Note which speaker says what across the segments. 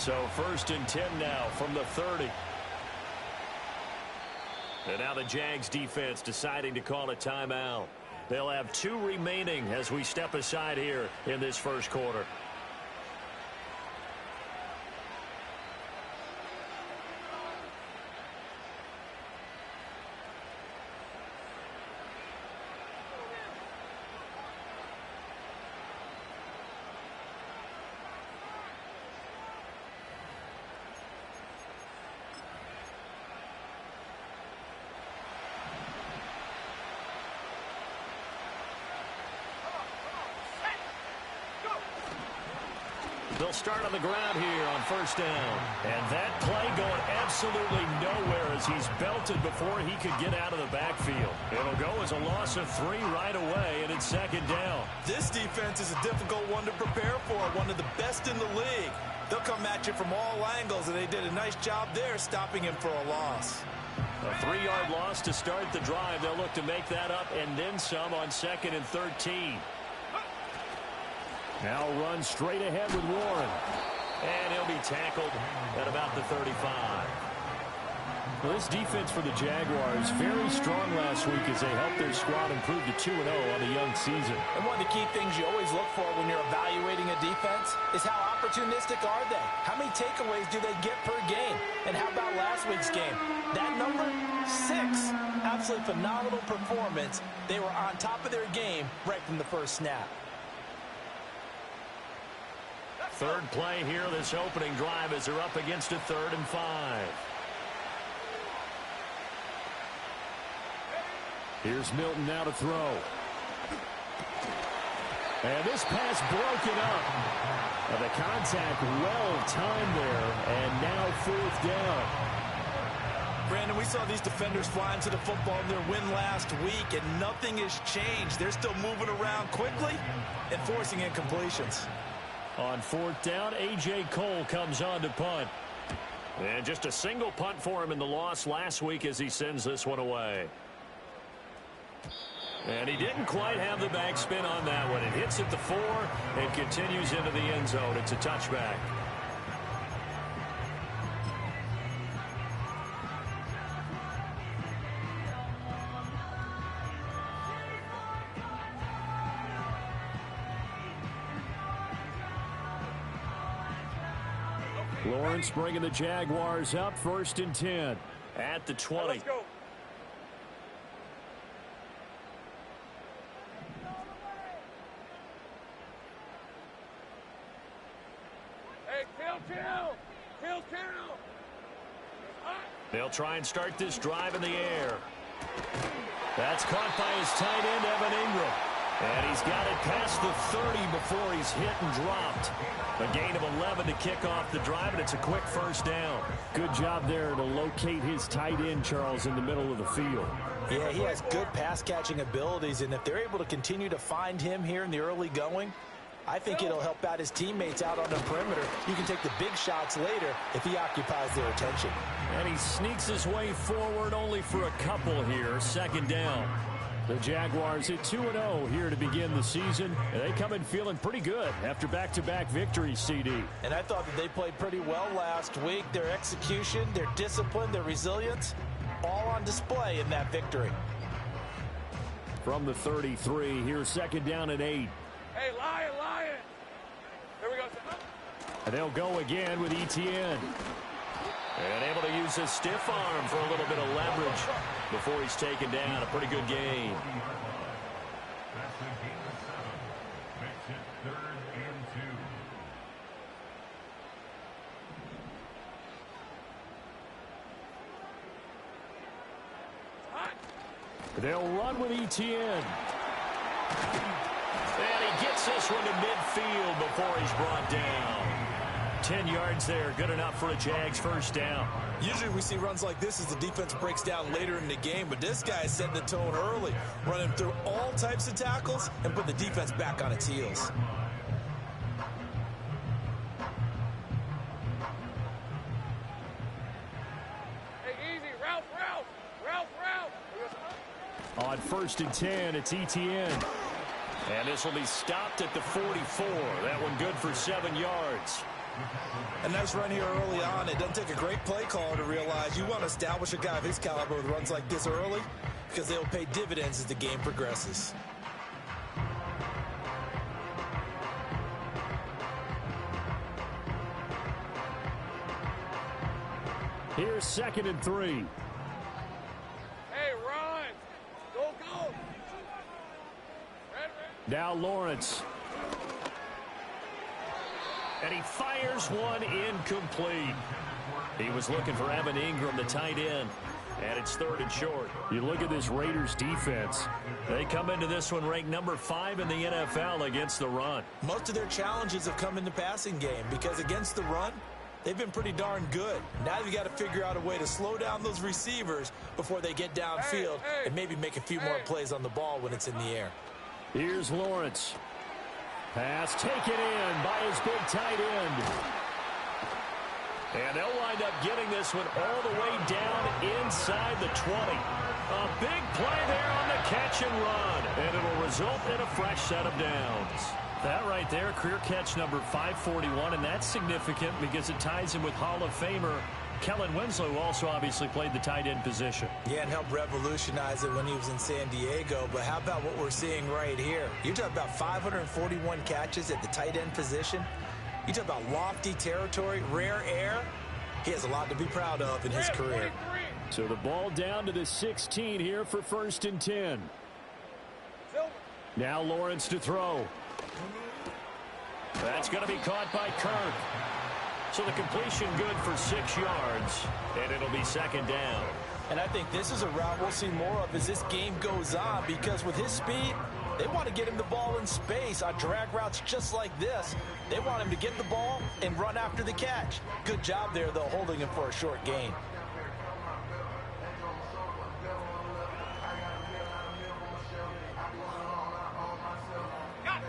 Speaker 1: So 1st and 10 now from the 30. And now the Jags defense deciding to call a timeout. They'll have 2 remaining as we step aside here in this first quarter. They'll start on the ground here on 1st down. And that play going absolutely nowhere as he's belted before he could get out of the backfield. It'll go as a loss of 3 right away, and it's 2nd down.
Speaker 2: This defense is a difficult one to prepare for, one of the best in the league. They'll come at you from all angles, and they did a nice job there stopping him for a loss.
Speaker 1: A 3-yard loss to start the drive. They'll look to make that up and then some on 2nd and 13. Now run straight ahead with Warren. And he'll be tackled at about the 35. Well, this defense for the Jaguars very strong last week as they helped their squad improve to 2-0 on the young season.
Speaker 2: And one of the key things you always look for when you're evaluating a defense is how opportunistic are they? How many takeaways do they get per game? And how about last week's game? That number, 6. Absolutely phenomenal performance. They were on top of their game right from the first snap.
Speaker 1: 3rd play here, this opening drive as they're up against a 3rd and 5. Here's Milton now to throw. And this pass broken up. And the contact well timed there, and now 4th down.
Speaker 2: Brandon, we saw these defenders flying to the football in their win last week, and nothing has changed. They're still moving around quickly and forcing incompletions.
Speaker 1: On 4th down, A.J. Cole comes on to punt. And just a single punt for him in the loss last week as he sends this one away. And he didn't quite have the backspin on that one. It hits at the 4 and continues into the end zone. It's a touchback. Lawrence bringing the Jaguars up 1st and 10 at the 20.
Speaker 3: Let's go. Hey, kill.
Speaker 1: They'll try and start this drive in the air. That's caught by his tight end, Evan Ingram. And he's got it past the 30 before he's hit and dropped. A gain of 11 to kick off the drive, and it's a quick 1st down. Good job there to locate his tight end, Charles, in the middle of the field.
Speaker 2: Yeah, he has good pass-catching abilities, and if they're able to continue to find him here in the early going, I think it'll help out his teammates out on the perimeter. You can take the big shots later if he occupies their attention.
Speaker 1: And he sneaks his way forward only for a couple here. 2nd down. The Jaguars at 2-0 here to begin the season. And they come in feeling pretty good after back-to-back victories, CD.
Speaker 2: And I thought that they played pretty well last week. Their execution, their discipline, their resilience, all on display in that victory.
Speaker 1: From the 33, here's 2nd down and 8.
Speaker 3: Hey, Lion. Here we go.
Speaker 1: And they'll go again with Etienne. And able to use his stiff arm for a little bit of leverage before he's taken down. A pretty good game. They'll run with Etienne. And he gets this one to midfield before he's brought down. 10 yards there, good enough for a Jags 1st down.
Speaker 2: Usually we see runs like this as the defense breaks down later in the game, but this guy is setting the tone early, running through all types of tackles and put the defense back on its heels.
Speaker 3: Hey, easy. Ralph.
Speaker 1: On 1st and 10, it's Etienne. And this will be stopped at the 44. That one good for 7 yards.
Speaker 2: A nice run here early on. It doesn't take a great play caller to realize you want to establish a guy of his caliber with runs like this early because they'll pay dividends as the game progresses.
Speaker 1: Here's 2nd and 3.
Speaker 3: Hey, run. Go, go. Red.
Speaker 1: Now Lawrence. And he fires one incomplete. He was looking for Evan Ingram, the tight end. And it's 3rd and short. You look at this Raiders defense. They come into this one ranked number 5 in the NFL against the run.
Speaker 2: Most of their challenges have come in the passing game because against the run, they've been pretty darn good. Now you got to figure out a way to slow down those receivers before they get downfield and maybe make a few more plays on the ball when it's in the air.
Speaker 1: Here's Lawrence. Pass taken in by his big tight end. And they'll wind up getting this one all the way down inside the 20. A big play there on the catch and run. And it'll result in a fresh set of downs. That right there, career catch number 541, and that's significant because it ties him with Hall of Famer Kellen Winslow, who also obviously played the tight end position.
Speaker 2: Yeah, and helped revolutionize it when he was in San Diego. But how about what we're seeing right here? You're talking about 541 catches at the tight end position. You talk about lofty territory, rare air. He has a lot to be proud of in his career.
Speaker 1: So the ball down to the 16 here for 1st and 10. Now Lawrence to throw. That's going to be caught by Kirk. So the completion good for 6 yards, and it'll be 2nd down.
Speaker 2: And I think this is a route we'll see more of as this game goes on because with his speed, they want to get him the ball in space on drag routes just like this. They want him to get the ball and run after the catch. Good job there, though, holding him for a short gain.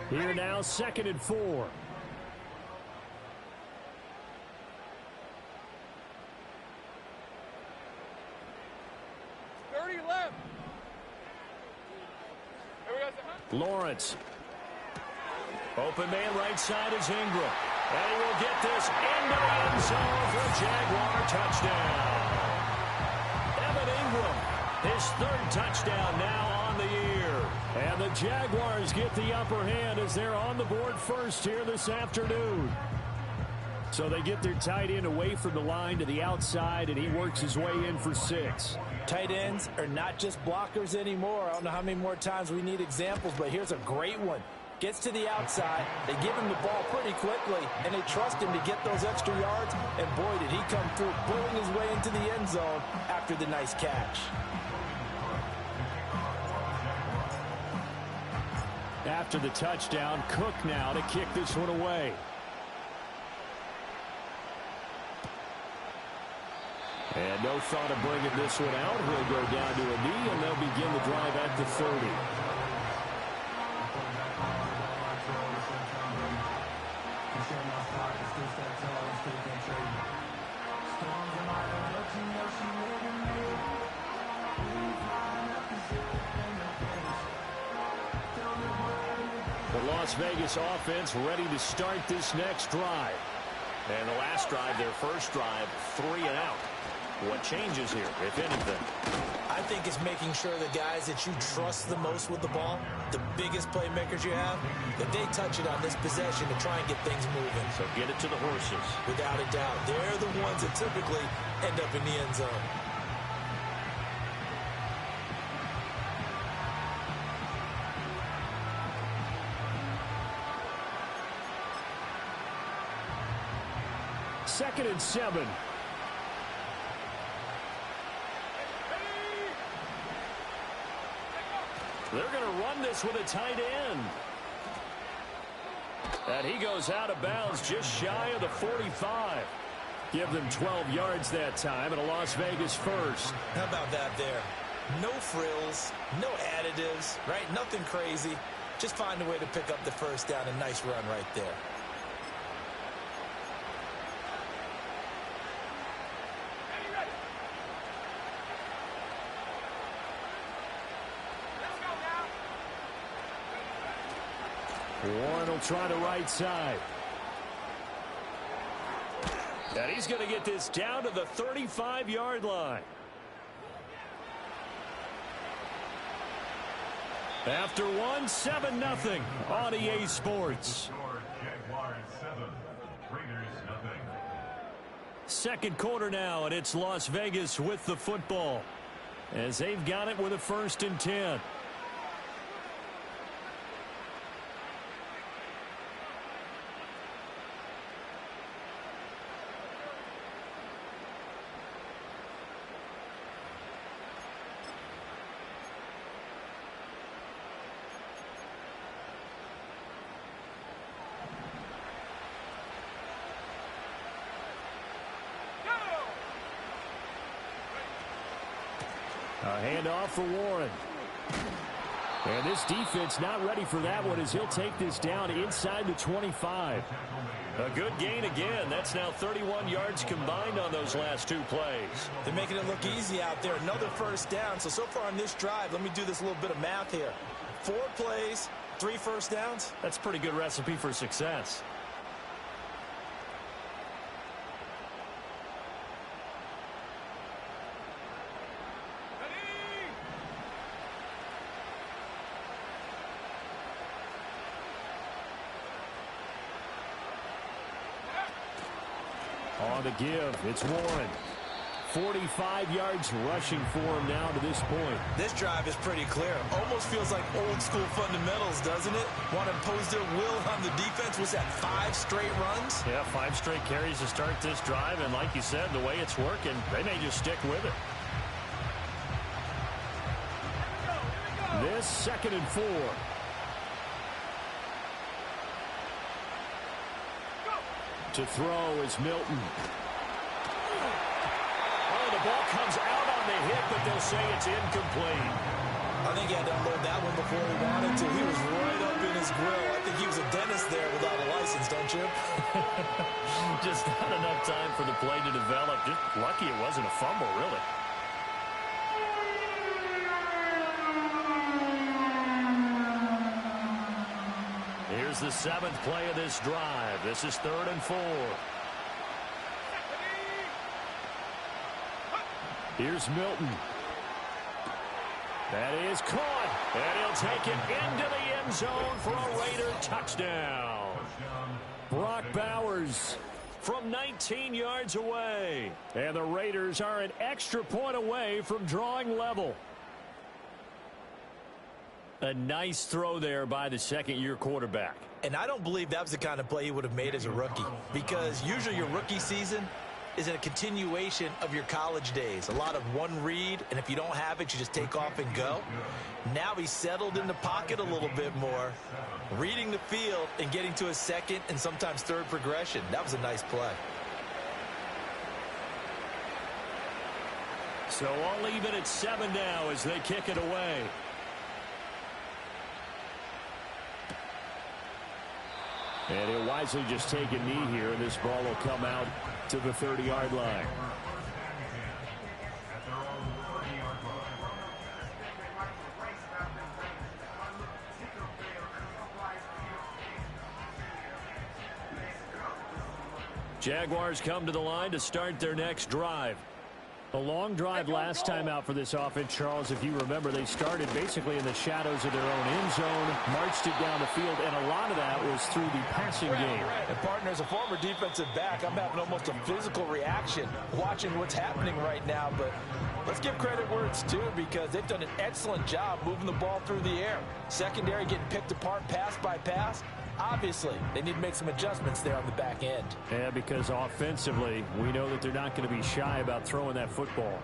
Speaker 1: Here now, 2nd and 4.
Speaker 3: 30 left.
Speaker 1: Lawrence. Open man right side is Ingram. And he will get this into the end zone for a Jaguar touchdown. Evan Ingram, his 3rd touchdown now on the year. And the Jaguars get the upper hand as they're on the board first here this afternoon. So they get their tight end away from the line to the outside, and he works his way in for 6.
Speaker 2: Tight ends are not just blockers anymore. I don't know how many more times we need examples, but here's a great one. Gets to the outside, they give him the ball pretty quickly, and they trust him to get those extra yards, and boy, did he come through, pulling his way into the end zone after the nice catch.
Speaker 1: After the touchdown, Cook now to kick this one away. And no thought of bringing this one out. He'll go down to a knee, and they'll begin the drive at the 30. The Las Vegas offense ready to start this next drive. And the last drive, their first drive, 3 and out. What changes here, if anything?
Speaker 2: I think it's making sure the guys that you trust the most with the ball, the biggest playmakers you have, that they touch it on this possession to try and get things moving.
Speaker 1: So get it to the horses.
Speaker 2: Without a doubt. They're the ones that typically end up in the end zone.
Speaker 1: Second and 7. They're going to run this with a tight end. And he goes out of bounds just shy of the 45. Give them 12 yards that time and a Las Vegas first.
Speaker 2: How about that there? No frills, no additives, right? Nothing crazy. Just find a way to pick up the first down. A nice run right there.
Speaker 1: Warren will try the right side. And he's going to get this down to the 35-yard line. After one, 7-0 on EA Sports. Second quarter now, and it's Las Vegas with the football as they've got it with a 1st and 10. A handoff for Warren. And this defense not ready for that one as he'll take this down inside the 25. A good gain again. That's now 31 yards combined on those last 2 plays.
Speaker 2: They're making it look easy out there. Another 1st down. So far on this drive, let me do this little bit of math here. 4 plays, 3 1st downs.
Speaker 1: That's a pretty good recipe for success. On the give, it's Warren. 45 yards rushing for him now to this point.
Speaker 2: This drive is pretty clear. Almost feels like old school fundamentals, doesn't it? Want to impose their will on the defense. Was that 5 straight runs?
Speaker 1: Yeah, 5 straight carries to start this drive. And like you said, the way it's working, they may just stick with it. This 2nd and 4. To throw is Milton. Oh, the ball comes out on the hit, but they'll say it's incomplete.
Speaker 2: I think he had to unload that one before he wanted to. He was right up in his grill. I think he was a dentist there without a license, don't you?
Speaker 1: Just not enough time for the play to develop. Just lucky it wasn't a fumble, really. Here's the 7th play of this drive. This is 3rd and 4. Here's Milton. That is caught. And he'll take it into the end zone for a Raider touchdown. Brock Bowers from 19 yards away. And the Raiders are an extra point away from drawing level. A nice throw there by the 2nd-year quarterback.
Speaker 2: And I don't believe that was the kind of play he would have made as a rookie, because usually your rookie season is a continuation of your college days. A lot of one read, and if you don't have it, you just take off and go. Now he's settled in the pocket a little bit more, reading the field and getting to a 2nd and sometimes 3rd progression. That was a nice play.
Speaker 1: So I'll leave it at 7 now as they kick it away. And he'll wisely just take a knee here, and this ball will come out to the 30-yard line. Jaguars come to the line to start their next drive. A long drive last time out for this offense, Charles. If you remember, they started basically in the shadows of their own end zone, marched it down the field, and a lot of that was through the passing game.
Speaker 2: And partner, as a former defensive back, I'm having almost a physical reaction watching what's happening right now. But let's give credit where it's due, because they've done an excellent job moving the ball through the air. Secondary getting picked apart pass by pass. Obviously, they need to make some adjustments there on the back end.
Speaker 1: Yeah, because offensively, we know that they're not going to be shy about throwing that football.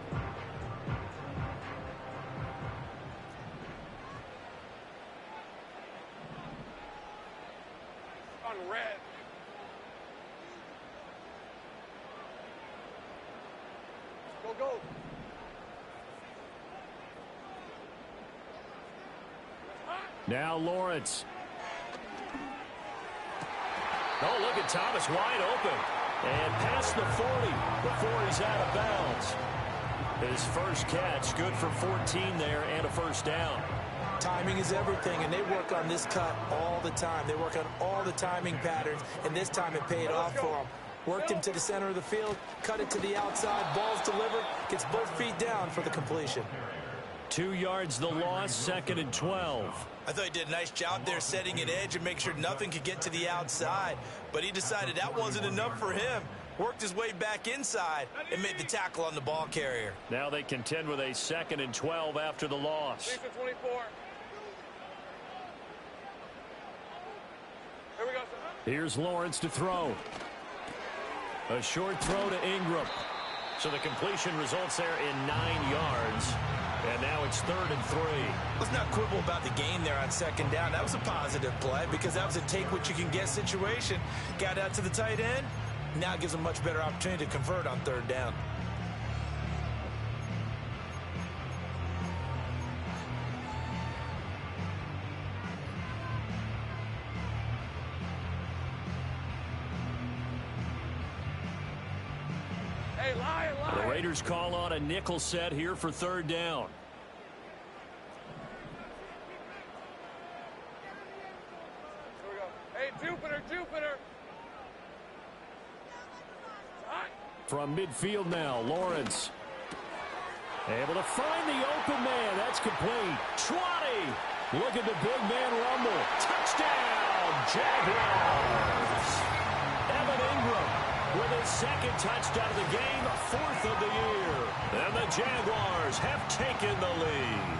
Speaker 3: On red. Go, go.
Speaker 1: Now Lawrence. Oh, look at Thomas wide open. And past the 40 before he's out of bounds. His first catch, good for 14 there and a first down.
Speaker 2: Timing is everything, and they work on this cut all the time. They work on all the timing patterns, and this time it paid off for them. Worked him to the center of the field, cut it to the outside, ball's delivered, gets both feet down for the completion.
Speaker 1: 2 yards the loss, 2nd and 12.
Speaker 2: I thought he did a nice job there setting an edge and make sure nothing could get to the outside. But he decided that wasn't enough for him. Worked his way back inside and made the tackle on the ball carrier.
Speaker 1: Now they contend with a 2nd and 12 after the loss.
Speaker 3: 24. Here we go, sir.
Speaker 1: Here's Lawrence to throw. A short throw to Ingram. So the completion results there in 9 yards. And now it's 3rd and 3.
Speaker 2: Let's not quibble about the gain there on 2nd down. That was a positive play because that was a take-what-you-can-get situation. Got out to the tight end. Now it gives them much better opportunity to convert on 3rd down.
Speaker 3: Hey, Lion.
Speaker 1: The Raiders call on a nickel set here for 3rd down.
Speaker 3: Here we go. Hey, Jupiter. Hot.
Speaker 1: From midfield now, Lawrence. Able to find the open man. That's complete. 20. Look at the big man rumble. Touchdown, Jaguars. Evan Ingram with his 2nd touchdown of the game, 4th of the year. And the Jaguars have taken the lead.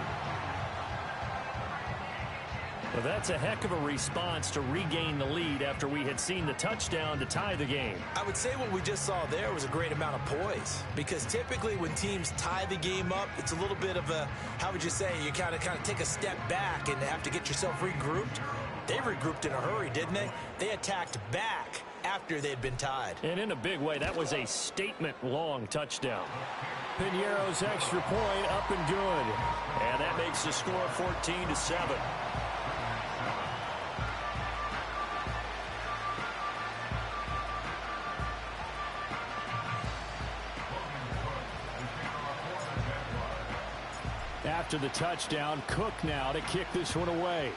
Speaker 1: Well, that's a heck of a response to regain the lead after we had seen the touchdown to tie the game.
Speaker 2: I would say what we just saw there was a great amount of poise, because typically when teams tie the game up, it's a little bit of a, how would you say, you kind of take a step back and have to get yourself regrouped. They regrouped in a hurry, didn't they? They attacked back after they'd been tied.
Speaker 1: And in a big way, that was a statement-long touchdown. Piñeiro's extra point up and good. And that makes the score 14-7. After the touchdown, Cook now to kick this one away.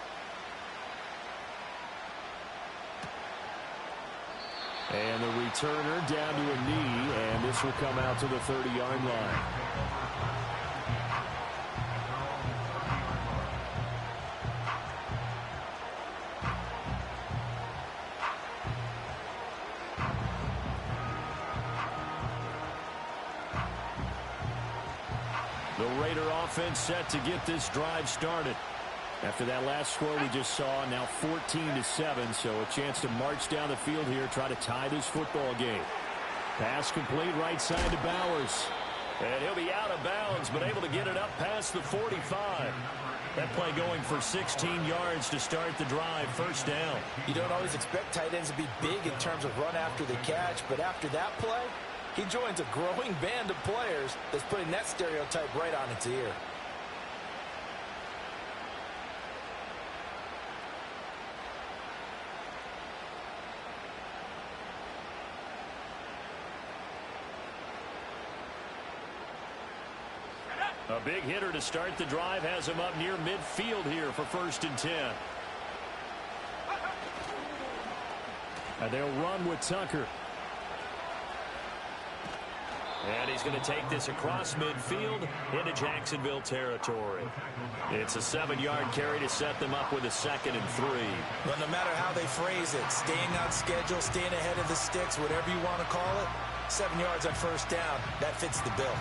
Speaker 1: And the returner down to a knee, and this will come out to the 30-yard line. The Raider offense set to get this drive started. After that last score we just saw, now 14-7, so a chance to march down the field here, try to tie this football game. Pass complete right side to Bowers. And he'll be out of bounds, but able to get it up past the 45. That play going for 16 yards to start the drive, 1st down.
Speaker 2: You don't always expect tight ends to be big in terms of run after the catch, but after that play, he joins a growing band of players that's putting that stereotype right on its ear.
Speaker 1: A big hitter to start the drive has him up near midfield here for 1st and 10. And they'll run with Tucker. And he's going to take this across midfield into Jacksonville territory. It's a 7-yard carry to set them up with a 2nd and 3.
Speaker 2: Well, no matter how they phrase it, staying on schedule, staying ahead of the sticks, whatever you want to call it, 7 yards on 1st down, that fits the bill.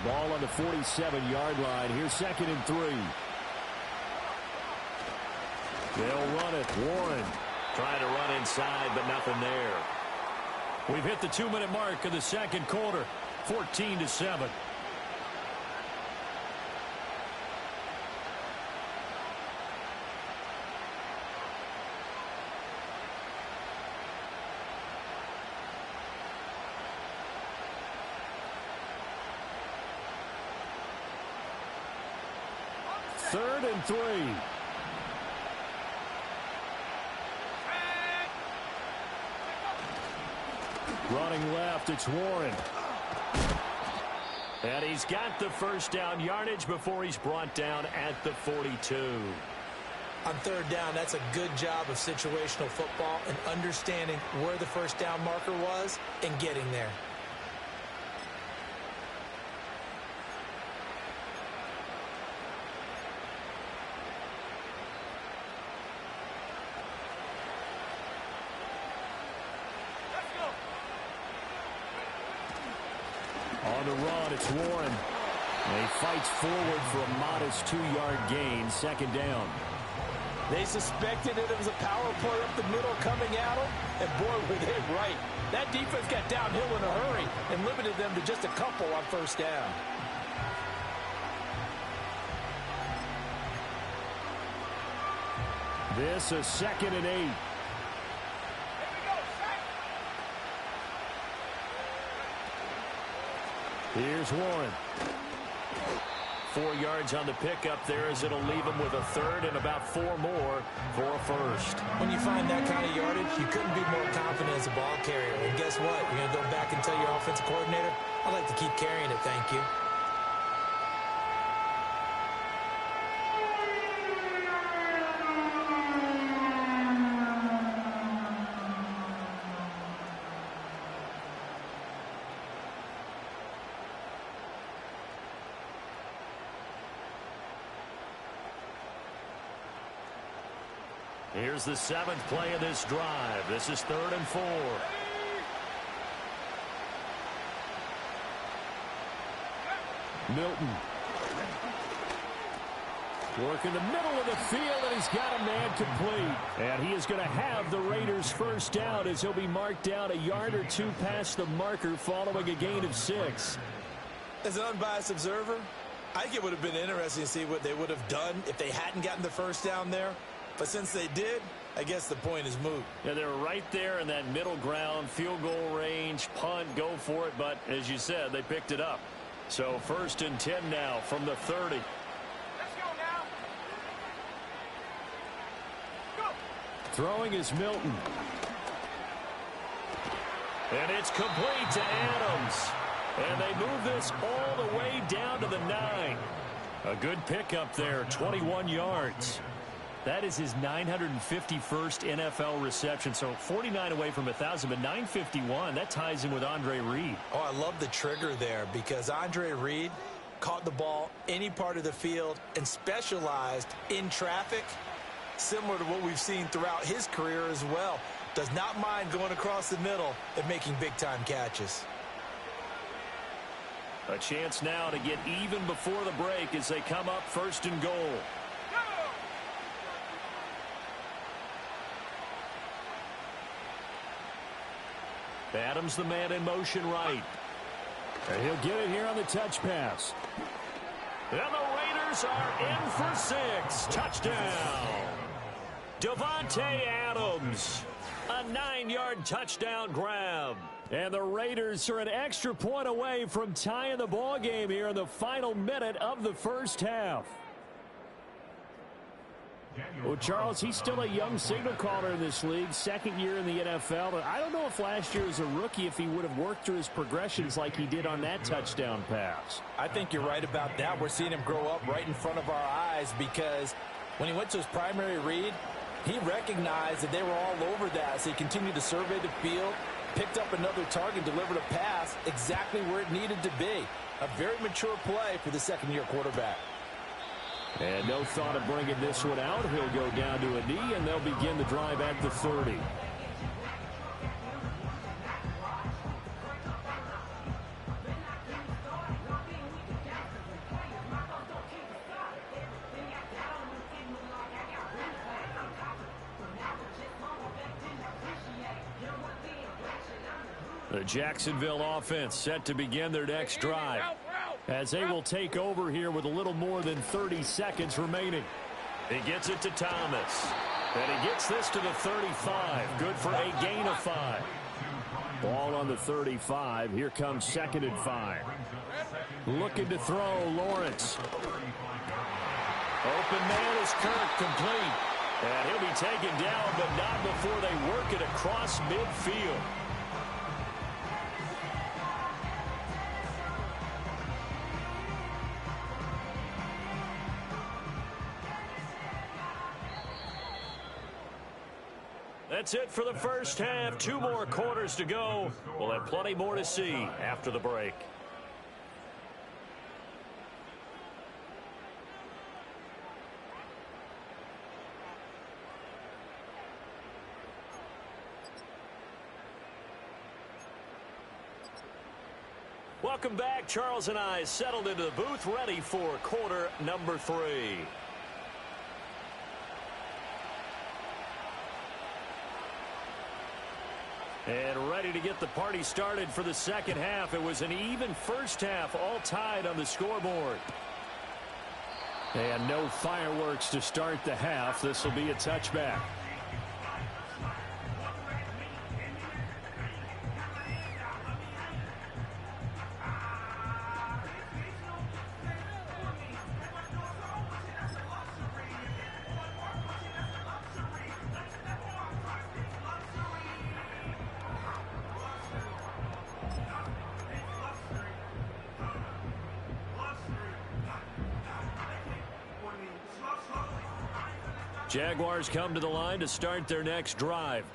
Speaker 1: Ball on the 47-yard line. Here's 2nd and 3. They'll run it. Warren trying to run inside, but nothing there. We've hit the 2-minute mark of the 2nd quarter. 14-7. Third and 3. Running left, it's Warren. And he's got the 1st down yardage before he's brought down at the 42.
Speaker 2: On third down, that's a good job of situational football and understanding where the first down marker was and getting there.
Speaker 1: On the run, it's Warren. And he fights forward for a modest 2-yard gain, second down.
Speaker 2: They suspected it was a power play up the middle coming at them, and boy, were they right. That defense got downhill in a hurry and limited them to just a couple on first down.
Speaker 1: This is 2nd and 8. Here's Warren. 4 yards on the pickup there as it'll leave him with a third and about 4 more for a first.
Speaker 2: When you find that kind of yardage, you couldn't be more confident as a ball carrier. And guess what? You're going to go back and tell your offensive coordinator, I'd like to keep carrying it, thank you.
Speaker 1: Here's the 7th play of this drive. This is 3rd and 4. Milton. Work in the middle of the field, and he's got a man complete. And he is going to have the Raiders first down as he'll be marked down a yard or 2 past the marker following a gain of 6.
Speaker 2: As an unbiased observer, I think it would have been interesting to see what they would have done if they hadn't gotten the first down there. But since they did, I guess the point is moot.
Speaker 1: Yeah, they were right there in that middle ground, field goal range, punt, go for it. But as you said, they picked it up. So 1st and 10 now from the 30.
Speaker 3: Let's go now. Go.
Speaker 1: Throwing is Milton. And it's complete to Adams. And they move this all the way down to the 9. A good pickup there, 21 yards. That is his 951st NFL reception. So 49 away from 1,000, but 951. That ties him with Andre Reed.
Speaker 2: Oh, I love the trigger there because Andre Reed caught the ball any part of the field and specialized in traffic, similar to what we've seen throughout his career as well. Does not mind going across the middle and making big-time catches.
Speaker 1: A chance now to get even before the break as they come up 1st and goal. Adams the man in motion right. And he'll get it here on the touch pass. And the Raiders are in for 6. Touchdown. Davante Adams. A 9-yard touchdown grab. And the Raiders are an extra point away from tying the ball game here in the final minute of the first half. Well, Charles, he's still a young signal caller in this league, 2nd year in the NFL. But I don't know if last year as a rookie, if he would have worked through his progressions like he did on that touchdown pass.
Speaker 2: I think you're right about that. We're seeing him grow up right in front of our eyes because when he went to his primary read, he recognized that they were all over that. So he continued to survey the field, picked up another target, delivered a pass exactly where it needed to be. A very mature play for the 2nd-year quarterback.
Speaker 1: And no thought of bringing this one out. He'll go down to a knee, and they'll begin the drive at the 30. The Jacksonville offense set to begin their next drive, as they will take over here with a little more than 30 seconds remaining. He gets it to Thomas. And he gets this to the 35. Good for a gain of 5. Ball on the 35. Here comes 2nd and 5. Looking to throw, Lawrence. Open man is Kirk, complete. And he'll be taken down, but not before they work it across midfield. That's it for the first half. 2 more quarters to go. We'll have plenty more to see after the break. Welcome back. Charles and I settled into the booth, ready for quarter number 3. And ready to get the party started for the second half. It was an even first half, all tied on the scoreboard. And no fireworks to start the half. This will be a touchback. Jaguars come to the line to start their next drive.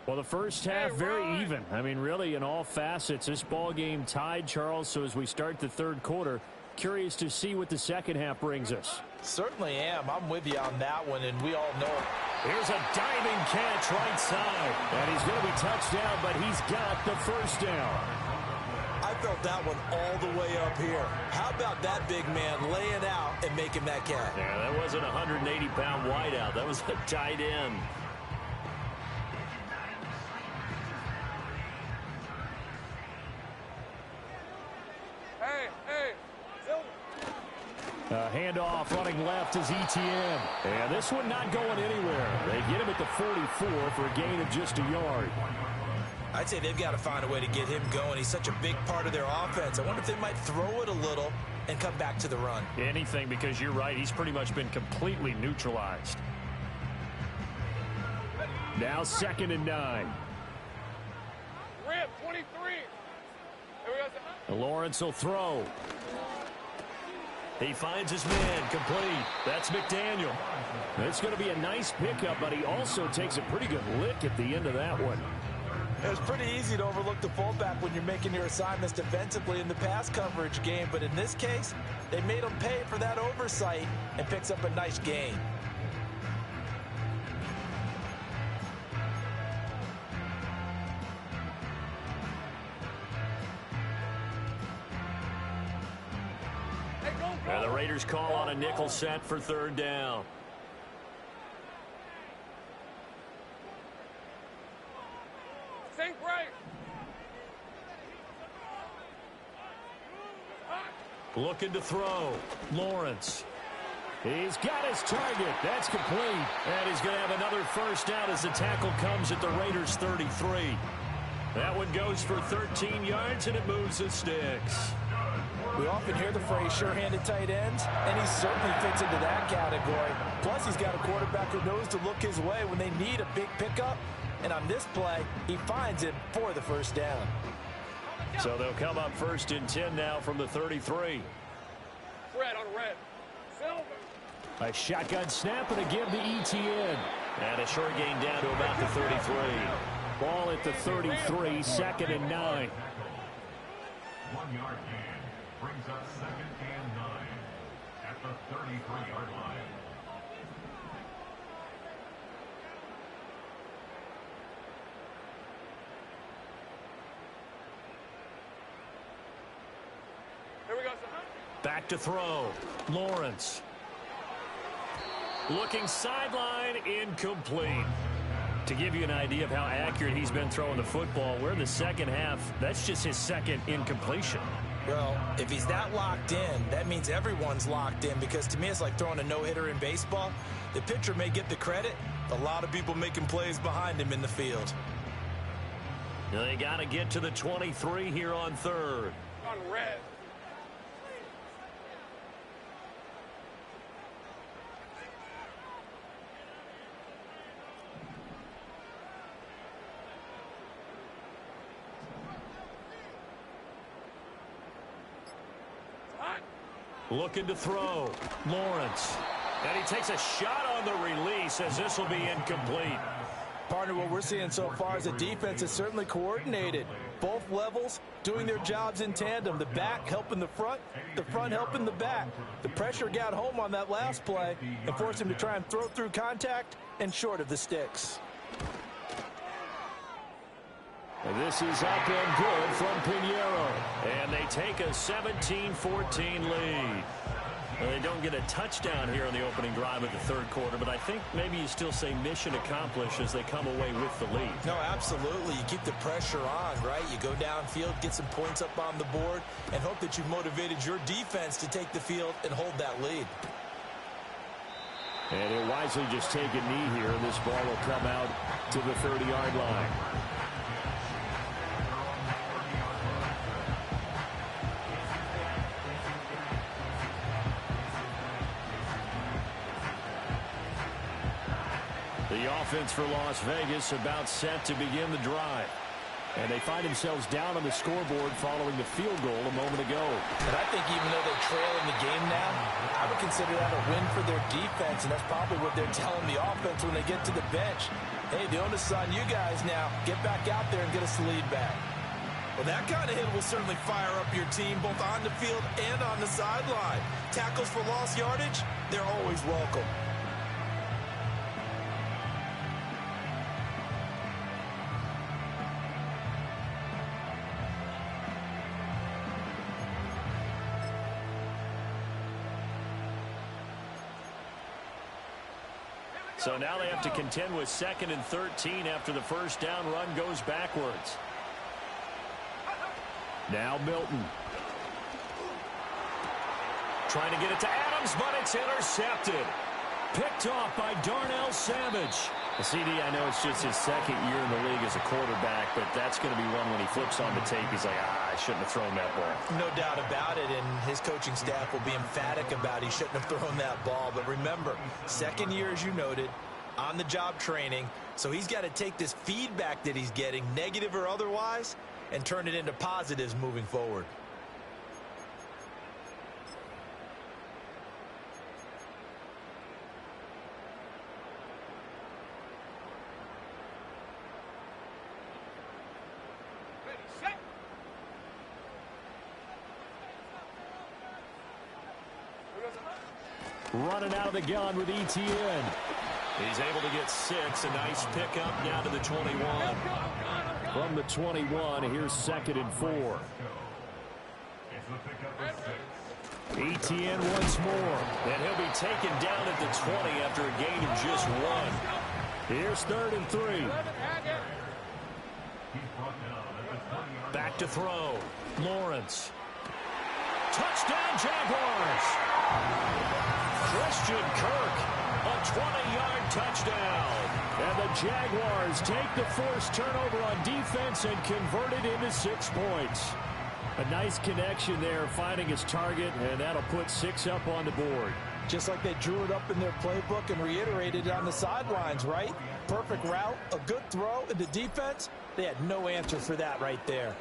Speaker 1: Well, the first half very even. I mean, really, in all facets, this ball game tied, Charles. So as we start the third quarter, curious to see what the second half brings us.
Speaker 2: Certainly am. I'm with you on that one, and we all know.
Speaker 1: Here's a diving catch right side. And he's going to be touched down, but he's got the first down.
Speaker 2: I felt that one all the way up here. How about that big man laying out and making that catch?
Speaker 1: Yeah, that wasn't a 180-pound wideout. That was a tight end.
Speaker 3: Hey,
Speaker 1: Handoff running left is ETN. And this one not going anywhere. They get him at the 44 for a gain of just a yard.
Speaker 2: I'd say they've got to find a way to get him going. He's such a big part of their offense. I wonder if they might throw it a little and come back to the run.
Speaker 1: Anything, because you're right. He's pretty much been completely neutralized. Now 2nd and 9.
Speaker 3: Rip, 23.
Speaker 1: Lawrence will throw. He finds his man, complete. That's McDaniel. It's going to be a nice pickup, but he also takes a pretty good lick at the end of that one.
Speaker 2: It was pretty easy to overlook the fullback when you're making your assignments defensively in the pass coverage game, but in this case, they made him pay for that oversight and picks up a nice gain.
Speaker 1: And the Raiders call on a nickel set for 3rd down.
Speaker 3: Sink right.
Speaker 1: Looking to throw. Lawrence. He's got his target. That's complete. And he's going to have another first down as the tackle comes at the Raiders' 33. That one goes for 13 yards, and it moves the sticks.
Speaker 2: We often hear the phrase sure-handed tight ends, and he certainly fits into that category. Plus, he's got a quarterback who knows to look his way when they need a big pickup. And on this play, he finds him for the first down.
Speaker 1: So they'll come up 1st and 10 now from the 33.
Speaker 3: Red on red. Silver.
Speaker 1: A shotgun snap and a give to ETN. And a short gain down to about the 33. Ball at the 33, 2nd and 9.
Speaker 4: 1 yard gain brings up 2nd and 9 at the 33-yard line.
Speaker 3: Here we go, son.
Speaker 1: Back to throw. Lawrence. Looking sideline, incomplete. To give you an idea of how accurate he's been throwing the football, we're in the second half. That's just his 2nd incompletion.
Speaker 2: Well, if he's that locked in, that means everyone's locked in, because to me it's like throwing a no-hitter in baseball. The pitcher may get the credit, a lot of people making plays behind him in the field.
Speaker 1: They got to get to the 23 here on 3rd.
Speaker 3: On red.
Speaker 1: Looking to throw. Lawrence. And he takes a shot on the release as this will be incomplete.
Speaker 2: Partner, what we're seeing so far is the defense is certainly coordinated. Both levels doing their jobs in tandem. The back helping the front helping the back. The pressure got home on that last play and forced him to try and throw through contact and short of the sticks.
Speaker 1: This is up and good from Pinheiro. And they take a 17-14 lead. Well, they don't get a touchdown here in the opening drive of the third quarter, but I think maybe you still say mission accomplished as they come away with the lead.
Speaker 2: No, absolutely. You keep the pressure on, right? You go downfield, get some points up on the board, and hope that you've motivated your defense to take the field and hold that lead.
Speaker 1: And he'll wisely just take a knee here, and this ball will come out to the 30-yard line. The offense for Las Vegas about set to begin the drive. And they find themselves down on the scoreboard following the field goal a moment ago.
Speaker 2: And I think even though they're trailing the game now, I would consider that a win for their defense, and that's probably what they're telling the offense when they get to the bench. Hey, the onus is on you guys now. Get back out there and get us the lead back. Well, that kind of hit will certainly fire up your team, both on the field and on the sideline. Tackles for lost yardage, they're always welcome.
Speaker 1: So now they have to contend with 2nd and 13 after the first down run goes backwards. Now Milton. Trying to get it to Adams, but it's intercepted. Picked off by Darnell Savage. CD, I know it's just his second year in the league as a quarterback, but that's going to be one when he flips on the tape, he's like, I shouldn't have thrown that ball.
Speaker 2: No doubt about it, and his coaching staff will be emphatic about he shouldn't have thrown that ball. But remember, second year, as you noted, on-the-job training, so he's got to take this feedback that he's getting, negative or otherwise, and turn it into positives moving forward.
Speaker 1: Running out of the gun with Etienne. He's able to get 6. A nice pickup down to the 21. From the 21, here's 2nd and 4. Etienne once more. And he'll be taken down at the 20 after a gain of just 1. Here's 3rd and 3. Back to throw. Lawrence. Touchdown, Jaguars. Christian Kirk, a 20-yard touchdown. And the Jaguars take the forced turnover on defense and convert it into 6 points. A nice connection there, finding his target, and that'll put 6 up on the board.
Speaker 2: Just like they drew it up in their playbook and reiterated it on the sidelines, right? Perfect route, a good throw, and the defense, they had no answer for that right there.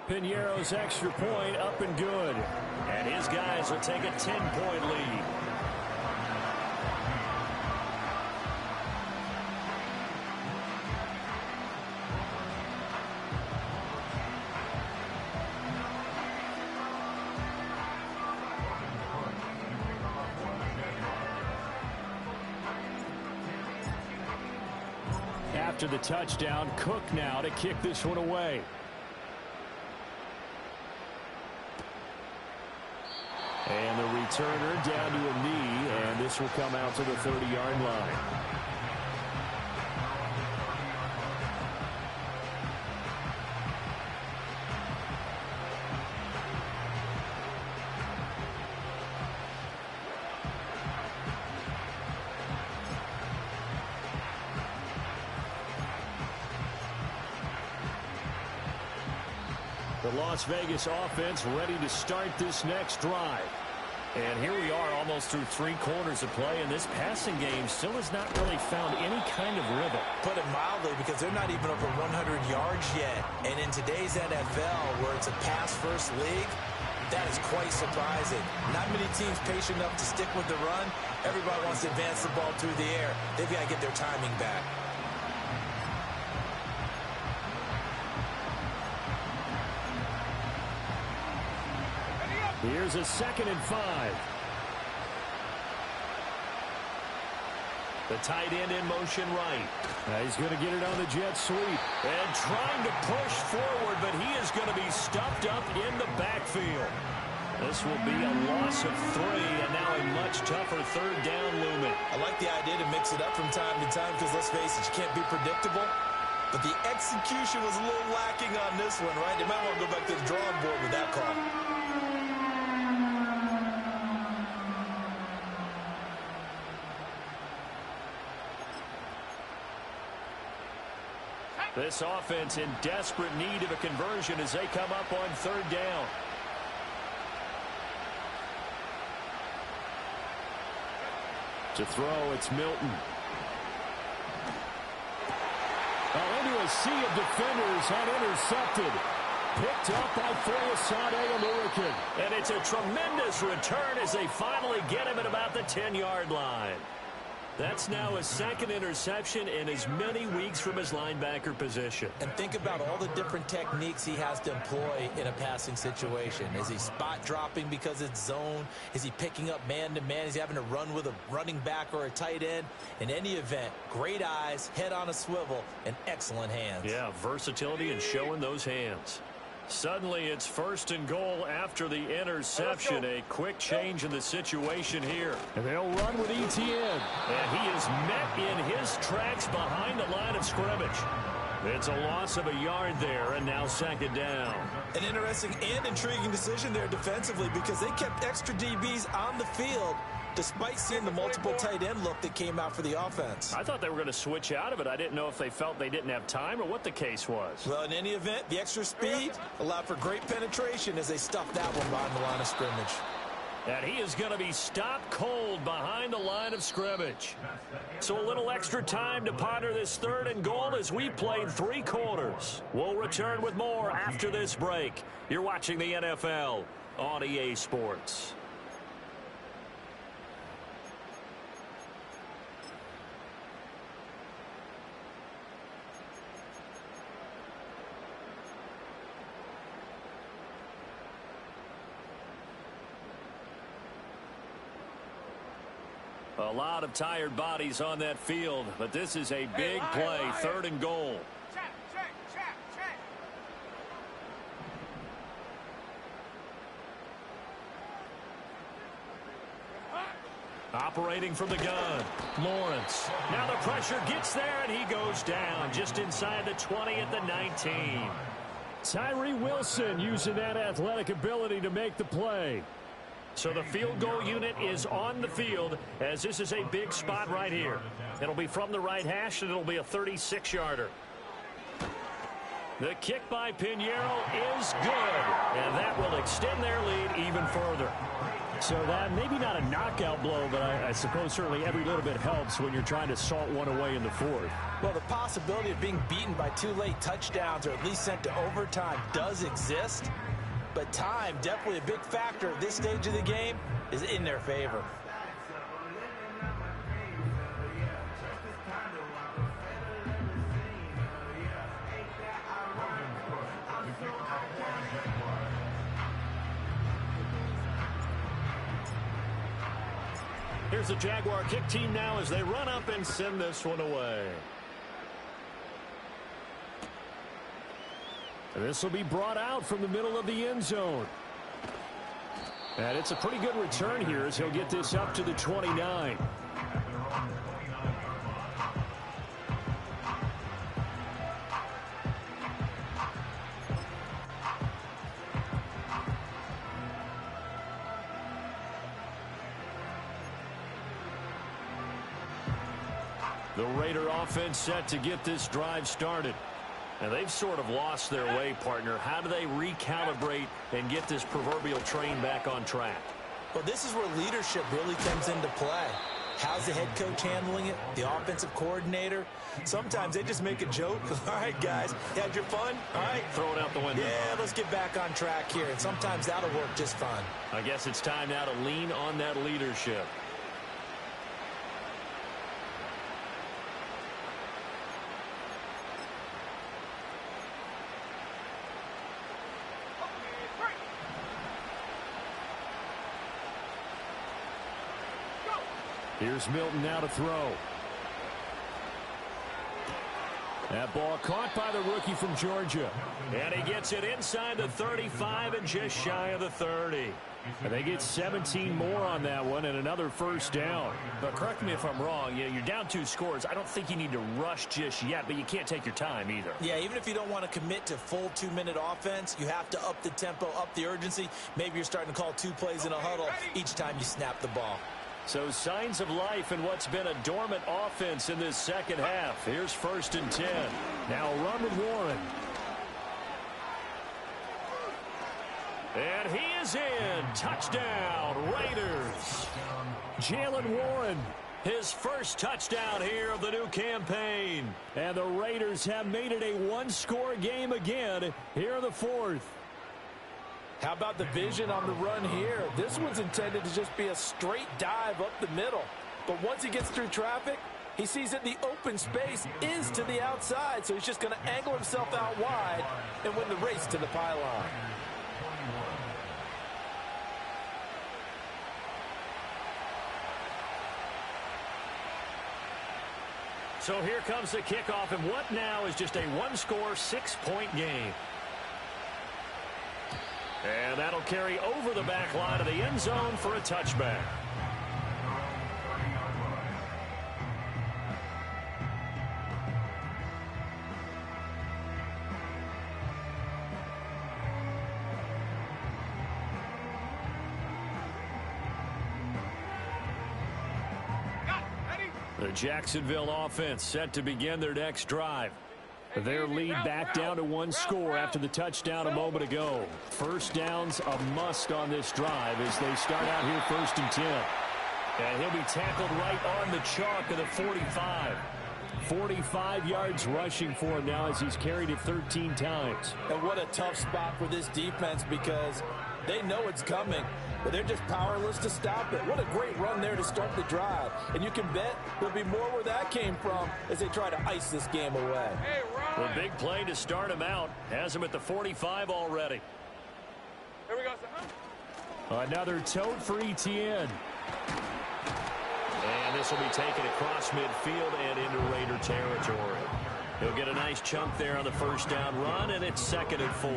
Speaker 1: Pinheiro's extra point up and good. And his guys will take a 10-point lead. After the touchdown, Cook now to kick this one away. And the returner down to a knee, and this will come out to the 30-yard line. The Las Vegas offense ready to start this next drive. And here we are almost through 3 quarters of play, and this passing game still has not really found any kind of rhythm.
Speaker 2: Put it mildly, because they're not even over 100 yards yet. And in today's NFL, where it's a pass-first league, that is quite surprising. Not many teams patient enough to stick with the run. Everybody wants to advance the ball through the air. They've got to get their timing back.
Speaker 1: Here's a 2nd and 5. The tight end in motion right. He's going to get it on the jet sweep. And trying to push forward, but he is going to be stuffed up in the backfield. This will be a loss of 3, and now a much tougher 3rd down looming.
Speaker 2: I like the idea to mix it up from time to time because, let's face it, you can't be predictable. But the execution was a little lacking on this one, right? They might want to go back to the drawing board with that call.
Speaker 1: This offense in desperate need of a conversion as they come up on 3rd down. To throw, it's Milton. Into a sea of defenders and intercepted. Picked up by Foyesade Oluokun. And it's a tremendous return as they finally get him at about the 10-yard line. That's now his 2nd interception in as many weeks from his linebacker position.
Speaker 2: And think about all the different techniques he has to employ in a passing situation. Is he spot dropping because it's zone? Is he picking up man-to-man? Is he having to run with a running back or a tight end? In any event, great eyes, head on a swivel, and excellent hands.
Speaker 1: Yeah, versatility and showing those hands. Suddenly, it's 1st and goal after the interception. A quick change in the situation here. And they'll run with Etienne. And he is met in his tracks behind the line of scrimmage. It's a loss of a yard there, and now 2nd down.
Speaker 2: An interesting and intriguing decision there defensively because they kept extra DBs on the field despite seeing the multiple tight end look that came out for the offense.
Speaker 1: I thought they were going to switch out of it. I didn't know if they felt they didn't have time or what the case was.
Speaker 2: Well, in any event, the extra speed allowed for great penetration as they stuffed that one behind the line of scrimmage.
Speaker 1: And he is going to be stopped cold behind the line of scrimmage. So a little extra time to ponder this 3rd and goal as we played 3 quarters. We'll return with more after this break. You're watching the NFL on EA Sports. A lot of tired bodies on that field, but this is a big play, 3rd and goal.
Speaker 3: Check.
Speaker 1: Operating from the gun, Lawrence. Now the pressure gets there, and he goes down just inside the 20 at the 19. Tyree Wilson using that athletic ability to make the play. So the field goal unit is on the field as this is a big spot right here. It'll be from the right hash, and it'll be a 36-yarder. The kick by Pinheiro is good, and that will extend their lead even further. So that maybe not a knockout blow, but I suppose certainly every little bit helps when you're trying to salt one away in the 4th.
Speaker 2: Well, the possibility of being beaten by 2 late touchdowns or at least sent to overtime does exist. But time, definitely a big factor at this stage of the game, is in their favor.
Speaker 1: Here's the Jaguar kick team now as they run up and send this one away. And this will be brought out from the middle of the end zone. And it's a pretty good return here as he'll get this up to the 29. The Raider offense set to get this drive started. And they've sort of lost their way, partner. How do they recalibrate and get this proverbial train back on track?
Speaker 2: Well, this is where leadership really comes into play. How's the head coach handling it? The offensive coordinator? Sometimes they just make a joke. All right, guys, you had your fun? All right.
Speaker 1: Throw it out the window.
Speaker 2: Yeah, let's get back on track here. And sometimes that'll work just fine.
Speaker 1: I guess it's time now to lean on that leadership. Here's Milton now to throw. That ball caught by the rookie from Georgia. And he gets it inside the 35 and just shy of the 30. And they get 17 more on that one and another first down.
Speaker 2: But correct me if I'm wrong, you're down 2 scores. I don't think you need to rush just yet, but you can't take your time either.
Speaker 5: Yeah, even if you don't want to commit to full 2-minute offense, you have to up the tempo, up the urgency. Maybe you're starting to call 2 plays in a huddle each time you snap the ball.
Speaker 1: So signs of life in what's been a dormant offense in this second half. Here's 1st and 10. Now run with Warren. And he is in. Touchdown, Raiders. Jaylen Warren, his first touchdown here of the new campaign. And the Raiders have made it a 1-score game again here in the 4th.
Speaker 2: How about the vision on the run here? This one's intended to just be a straight dive up the middle. But once he gets through traffic, he sees that the open space is to the outside, so he's just going to angle himself out wide and win the race to the pylon.
Speaker 1: So here comes the kickoff, and what now is just a 1-score, 6-point game. And that'll carry over the back line of the end zone for a touchback. The Jacksonville offense set to begin their next drive. Their lead back down to 1 score after the touchdown a moment ago. First down's a must on this drive as they start out here 1st and 10. And he'll be tackled right on the chalk of the 45. 45 yards rushing for him now as he's carried it 13 times.
Speaker 2: And what a tough spot for this defense because they know it's coming, but they're just powerless to stop it. What a great run there to start the drive. And you can bet there'll be more where that came from as they try to ice this game away.
Speaker 1: The big play to start him out has him at the 45 already.
Speaker 3: Here we go, son.
Speaker 1: Another tote for Etienne. And this will be taken across midfield and into Raider territory. He'll get a nice chunk there on the first down run, and it's 2nd and 4.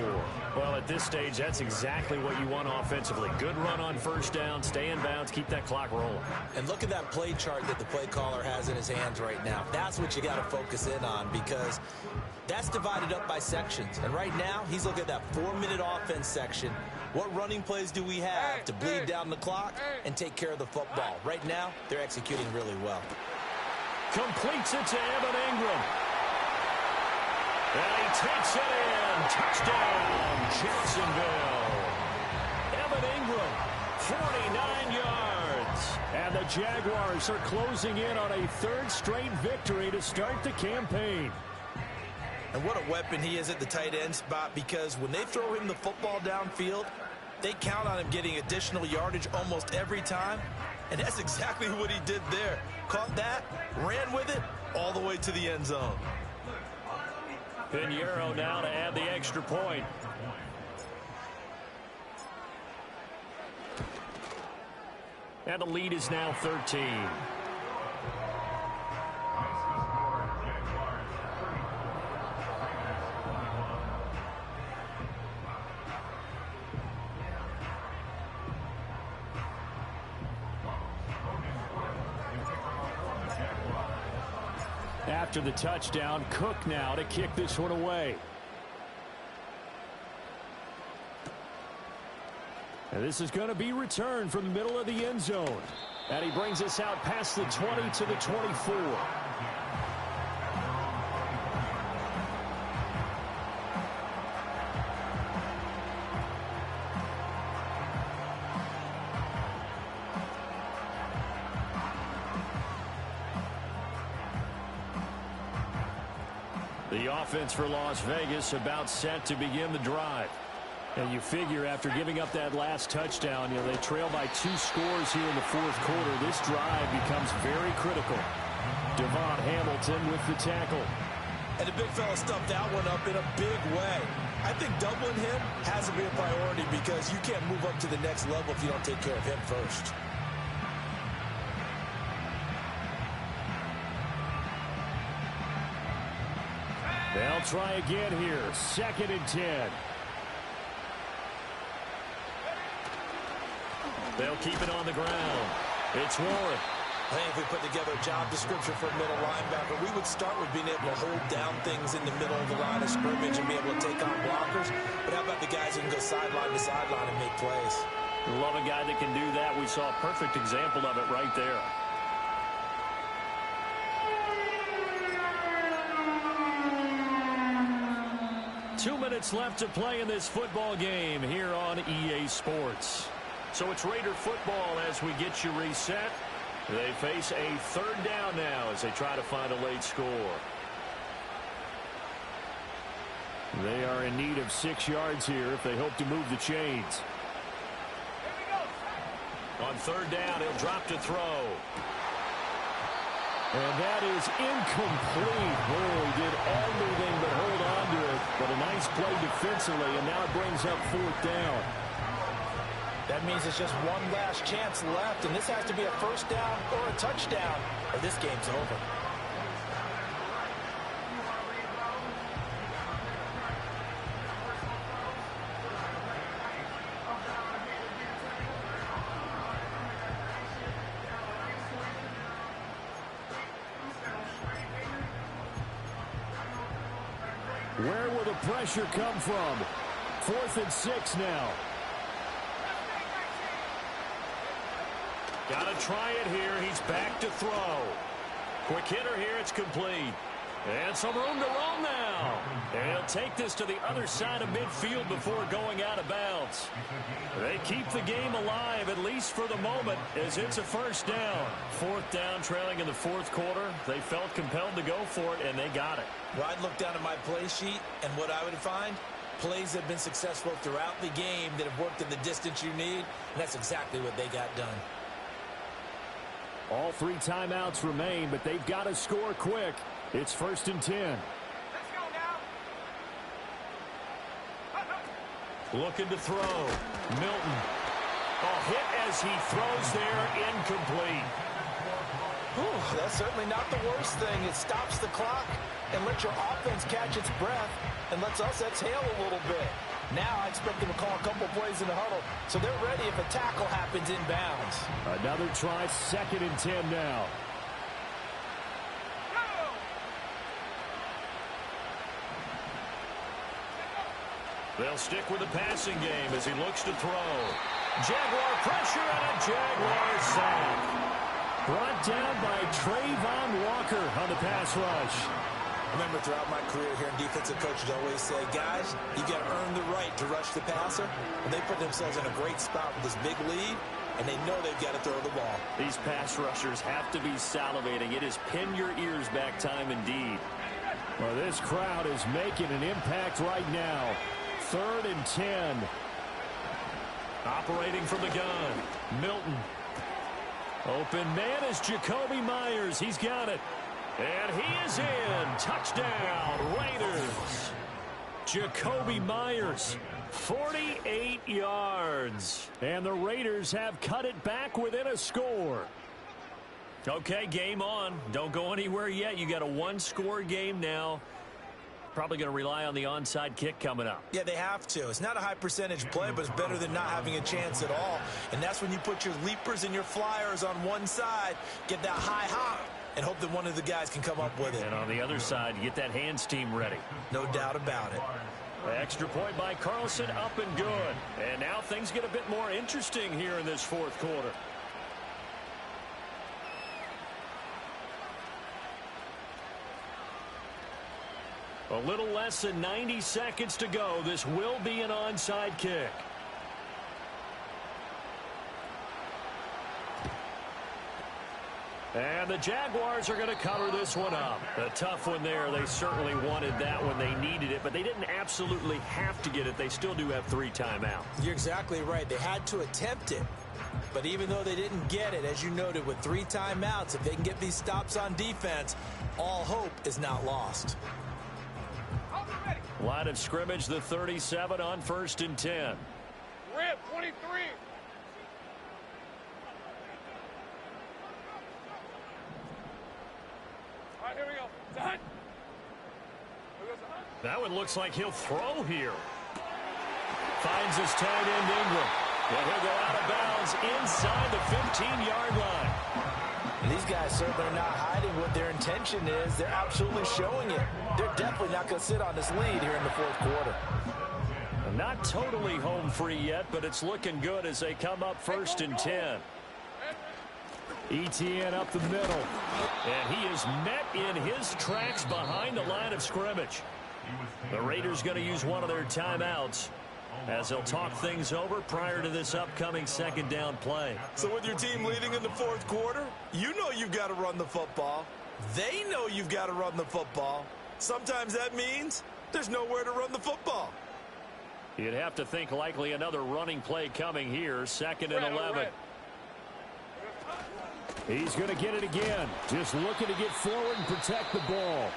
Speaker 1: Well, at this stage, that's exactly what you want offensively. Good run on first down, stay in bounds, keep that clock rolling.
Speaker 5: And look at that play chart that the play caller has in his hands right now. That's what you got to focus in on because that's divided up by sections. And right now, he's looking at that 4-minute offense section. What running plays do we have to bleed down the clock and take care of the football? Right now, they're executing really well.
Speaker 1: Completes it to Evan Ingram. And he takes it in. Touchdown, Jacksonville. Evan Ingram, 49 yards. And the Jaguars are closing in on a 3rd straight victory to start the campaign.
Speaker 5: And what a weapon he is at the tight end spot because when they throw him the football downfield, they count on him getting additional yardage almost every time. And that's exactly what he did there. Caught that, ran with it, all the way to the end zone.
Speaker 1: Pinheiro now to add the extra point. And the lead is now 13. After the touchdown, Cook now to kick this one away. And this is going to be returned from the middle of the end zone. And he brings us out past the 20 to the 24. The offense for Las Vegas about set to begin the drive. And you figure after giving up that last touchdown, they trail by 2 scores here in the 4th quarter. This drive becomes very critical. Devon Hamilton with the tackle.
Speaker 5: And the big fella stuffed that one up in a big way. I think doubling him has to be a priority because you can't move up to the next level if you don't take care of him first.
Speaker 1: They'll try again here. 2nd and 10. They'll keep it on the ground. It's Warren.
Speaker 5: I think if we put together a job description for a middle linebacker, we would start with being able to hold down things in the middle of the line of scrimmage and be able to take on blockers. But how about the guys who can go sideline to sideline and make plays?
Speaker 1: Love a guy that can do that. We saw a perfect example of it right there. Two minutes left to play in this football game here on EA Sports. So it's Raider football as we get you reset. They face a 3rd down now as they try to find a late score. They are in need of 6 yards here if they hope to move the chains. On 3rd down, he'll drop to throw. And that is incomplete. Boy, he did everything but hold on to it. But a nice play defensively, and now it brings up 4th down.
Speaker 2: That means it's just one last chance left, and this has to be a 1st down or a touchdown, or this game's over.
Speaker 1: Where will the pressure come from? 4th and 6 now. Got to try it here. He's back to throw. Quick hitter here. It's complete. And some room to roam now. And he'll take this to the other side of midfield before going out of bounds. They keep the game alive, at least for the moment, as it's a 1st down. 4th down, trailing in the 4th quarter. They felt compelled to go for it, and they got it.
Speaker 5: Well, I'd look down at my play sheet, and what I would find, plays have been successful throughout the game that have worked in the distance you need, and that's exactly what they got done.
Speaker 1: All 3 timeouts remain, but they've got to score quick. It's 1st and 10.
Speaker 3: Let's go now.
Speaker 1: Looking to throw. Milton. A hit as he throws there, incomplete.
Speaker 2: Whew, that's certainly not the worst thing. It stops the clock and lets your offense catch its breath and lets us exhale a little bit. Now I expect them to call a couple plays in the huddle, so they're ready if a tackle happens inbounds.
Speaker 1: Another try, 2nd and 10 now. They'll stick with the passing game as he looks to throw. Jaguar pressure and a Jaguar sack. Brought down by Trayvon Walker on the pass rush.
Speaker 5: Remember, throughout my career here in defensive coaches always say, guys, you got to earn the right to rush the passer. And they put themselves in a great spot with this big lead, and they know they've got to throw the ball.
Speaker 1: These pass rushers have to be salivating. It is pin your ears back time indeed. Well, this crowd is making an impact right now. 3rd and 10. Operating from the gun. Milton. Open man is Jacoby Myers. He's got it. And he is in. Touchdown, Raiders. Jacoby Myers, 48 yards. And the Raiders have cut it back within a score. Okay, game on. Don't go anywhere yet. You got a 1-score game now. Probably going to rely on the onside kick coming up.
Speaker 5: Yeah, they have to. It's not a high percentage play, but it's better than not having a chance at all. And that's when you put your leapers and your flyers on one side, get that high hop, and hope that one of the guys can come up with it.
Speaker 1: And on the other side, you get that hands team ready.
Speaker 5: No doubt about it.
Speaker 1: Extra point by Carlson, up and good. And now things get a bit more interesting here in this 4th quarter. A little less than 90 seconds to go. This will be an onside kick. And the Jaguars are going to cover this one up. A tough one there. They certainly wanted that when they needed it, but they didn't absolutely have to get it. They still do have 3 timeouts.
Speaker 5: You're exactly right. They had to attempt it. But even though they didn't get it, as you noted, with 3 timeouts, if they can get these stops on defense, all hope is not lost.
Speaker 1: Line of scrimmage, the 37 on 1st and 10.
Speaker 3: Rip, 23. All right, here we go. Done.
Speaker 1: That one looks like he'll throw here. Finds his tight end Ingram. And he'll go out of bounds inside the 15-yard line.
Speaker 2: And these guys certainly are not hiding what their intention is. They're absolutely showing it. They're definitely not going to sit on this lead here in the fourth quarter.
Speaker 1: Not totally home free yet, but it's looking good as they come up 1st and 10. ETN up the middle. And he is met in his tracks behind the line of scrimmage. The Raiders going to use one of their timeouts as they'll talk things over prior to this upcoming 2nd down play.
Speaker 2: So with your team leading in the fourth quarter, you know you've got to run the football. They know you've got to run the football. Sometimes that means there's nowhere to run the football.
Speaker 1: You'd have to think likely another running play coming here, 2nd and 11. He's going to get it again. Just looking to get forward and protect the ball.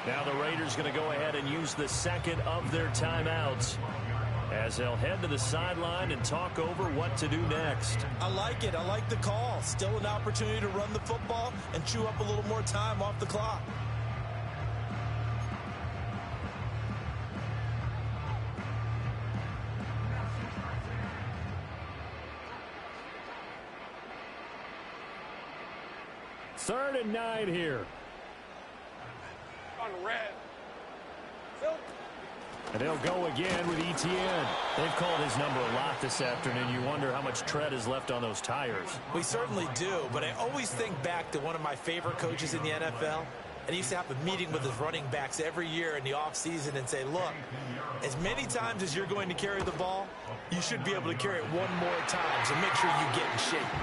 Speaker 1: Now the Raiders going to go ahead and use the 2nd of their timeouts as they'll head to the sideline and talk over what to do next.
Speaker 2: I like it. I like the call. Still an opportunity to run the football and chew up a little more time off the clock.
Speaker 1: Third and 9 here.
Speaker 3: On red.
Speaker 1: And they'll go again with ETN. They've called his number a lot this afternoon. You wonder how much tread is left on those tires.
Speaker 5: We certainly do, but I always think back to one of my favorite coaches in the NFL. And he used to have a meeting with his running backs every year in the offseason and say, look, as many times as you're going to carry the ball, you should be able to carry it one more time, so make sure you get in shape.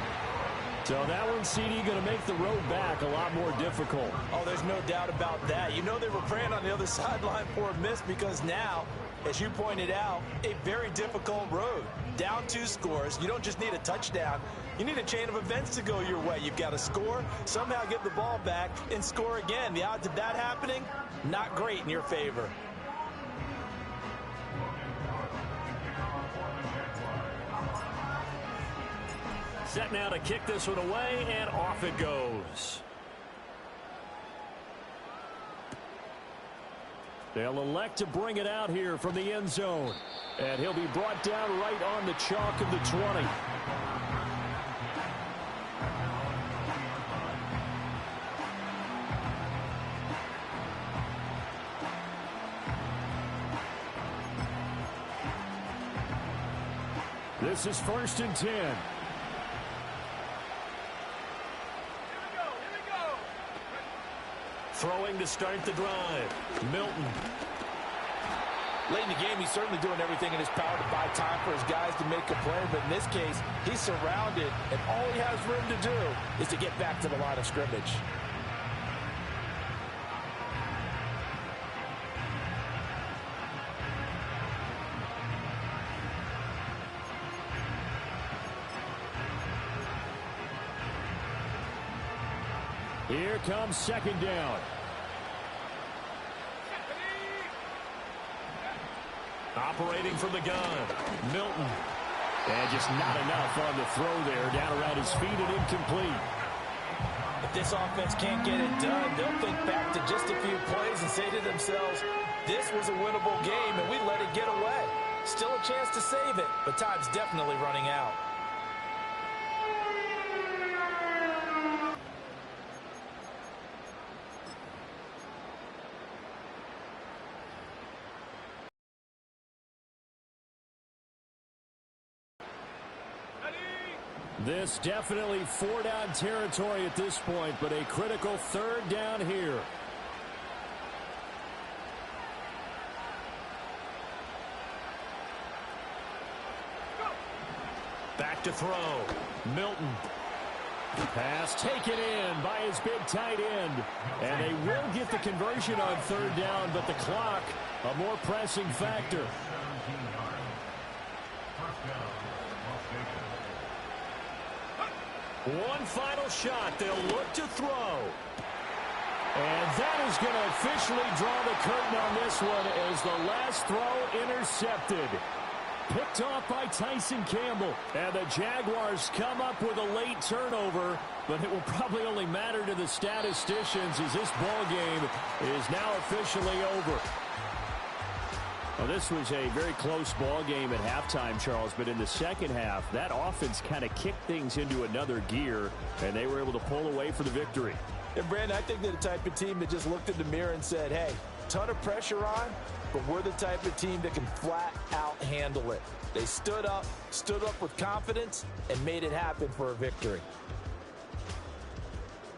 Speaker 1: So that one, CD, going to make the road back a lot more difficult.
Speaker 2: Oh, there's no doubt about that. You know they were praying on the other sideline for a miss because now, as you pointed out, a very difficult road. Down 2 scores. You don't just need a touchdown. You need a chain of events to go your way. You've got to score, somehow get the ball back, and score again. The odds of that happening, not great in your favor.
Speaker 1: Set now to kick this one away, and off it goes. They'll elect to bring it out here from the end zone. And he'll be brought down right on the chalk of the 20. This is 1st and 10. Throwing to start the drive. Milton.
Speaker 2: Late in the game, he's certainly doing everything in his power to buy time for his guys to make a play. But in this case, he's surrounded, and all he has room to do is to get back to the line of scrimmage.
Speaker 1: Here comes 2nd down. Operating from the gun, Milton. And just not enough on the throw there. Down around his feet and incomplete.
Speaker 2: If this offense can't get it done, they'll think back to just a few plays and say to themselves, this was a winnable game and we let it get away. Still a chance to save it, but time's definitely running out.
Speaker 1: This definitely 4-down territory at this point, but a critical 3rd down here. Back to throw. Milton. Pass taken in by his big tight end. And they will get the conversion on 3rd down, but the clock, a more pressing factor. One final shot. They'll look to throw. And that is going to officially draw the curtain on this one as the last throw intercepted. Picked off by Tyson Campbell. And the Jaguars come up with a late turnover, but it will probably only matter to the statisticians as this ball game is now officially over. Well, this was a very close ball game at halftime, Charles, but in the second half, that offense kind of kicked things into another gear, and they were able to pull away for the victory.
Speaker 2: And, Brandon, I think they're the type of team that just looked in the mirror and said, hey, ton of pressure on, but we're the type of team that can flat out handle it. They stood up with confidence, and made it happen for a victory.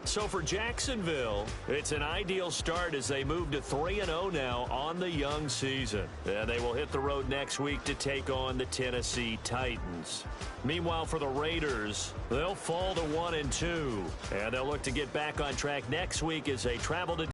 Speaker 1: So for Jacksonville, it's an ideal start as they move to 3-0 now on the young season. And they will hit the road next week to take on the Tennessee Titans. Meanwhile, for the Raiders, they'll fall to 1-2. And they'll look to get back on track next week as they travel to